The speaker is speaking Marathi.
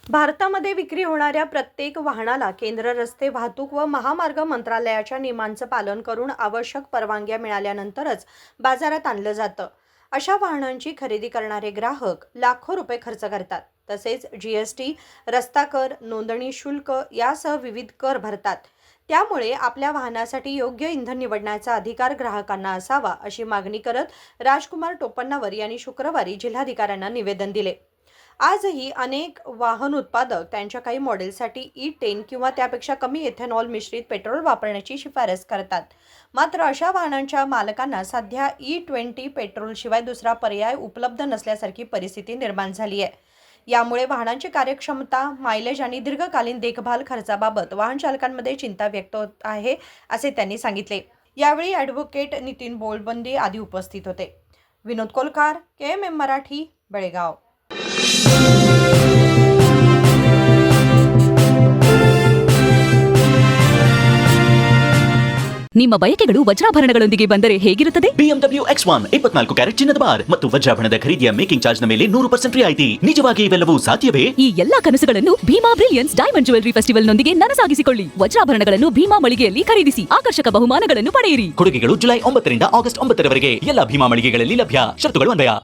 भारतामध्ये विक्री होणाऱ्या प्रत्येक वाहनाला केंद्र रस्ते वाहतूक व महामार्ग मंत्रालयाच्या नियमांचं पालन करून आवश्यक परवानग्या मिळाल्यानंतरच बाजारात आणलं जातं. अशा वाहनांची खरेदी करणारे ग्राहक लाखो रुपये खर्च करतात. तसेच जीएसटी, रस्ता कर, नोंदणी शुल्क यासह विविध कर भरतात. त्यामुळे आपल्या वाहनासाठी योग्य इंधन निवडण्याचा अधिकार ग्राहकांना असावा, अशी मागणी करत राजकुमार टोपन्नावर यांनी शुक्रवारी जिल्हाधिकाऱ्यांना निवेदन दिले. आजही अनेक वाहन उत्पादक त्यांच्या काही मॉडेलसाठी E10 किंवा त्यापेक्षा कमी इथेनॉल मिश्रित पेट्रोल वापरण्याची शिफारस करतात. मात्र अशा वाहनांच्या मालकांना सध्या E20 पेट्रोलशिवाय दुसरा पर्याय उपलब्ध नसल्यासारखी परिस्थिती निर्माण झाली आहे. यामुळे वाहनांची कार्यक्षमता, मायलेज आणि दीर्घकालीन देखभाल खर्चाबाबत वाहन चालकांमध्ये चिंता व्यक्त होत आहे, असे त्यांनी सांगितले. यावेळी ॲडव्होकेट नितीन बोलबंदे आदी उपस्थित होते. विनोद कोलकार, KMM मराठी, बेळगाव. ನಿಮ್ಮ ಬಯಕೆಗಳು ವಜ್ರಾಭರಣಗಳೊಂದಿಗೆ ಬಂದರೆ ಹೇಗಿರುತ್ತದೆ? BMW X1 24 ಕ್ಯಾರೆಟ್ ಚಿನ್ನದ ಬಾರ್ ಮತ್ತು ವಜ್ರಾಭರಣದ ಖರೀದಿಯ ಮೇಕಿಂಗ್ ಚಾರ್ಜ್ನ ಮೇಲೆ 100% ರಿಯಾಯಿತಿ. ನಿಜವಾಗಿ ಇವೆಲ್ಲವೂ ಸಾಧ್ಯವೇ? ಈ ಎಲ್ಲಾ ಕನಸುಗಳನ್ನು ಭೀಮಾ ಬ್ರಿಲಿಯನ್ಸ್ ಡೈಮಂಡ್ ಜ್ಯುವೆಲರಿ ಫೆಸ್ಟಿವಲ್ನೊಂದಿಗೆ ನನಸಾಗಿಸಿಕೊಳ್ಳಿ. ವಜ್ರಾಭರಣಗಳನ್ನು ಭೀಮಾ ಮಳಿಗೆಯಲ್ಲಿ ಖರೀದಿಸಿ ಆಕರ್ಷಕ ಬಹುಮಾನಗಳನ್ನು ಪಡೆಯಿರಿ. ಕೊಡುಗೆಗಳು ಜುಲೈ 9 ರಿಂದ ಆಗಸ್ಟ್ 9 ರವರೆಗೆ ಎಲ್ಲ ಭೀಮಾ ಮಳಿಗೆಗಳಲ್ಲಿ ಲಭ್ಯ. ಶರತ್ತುಗಳು ಅನ್ವಯ.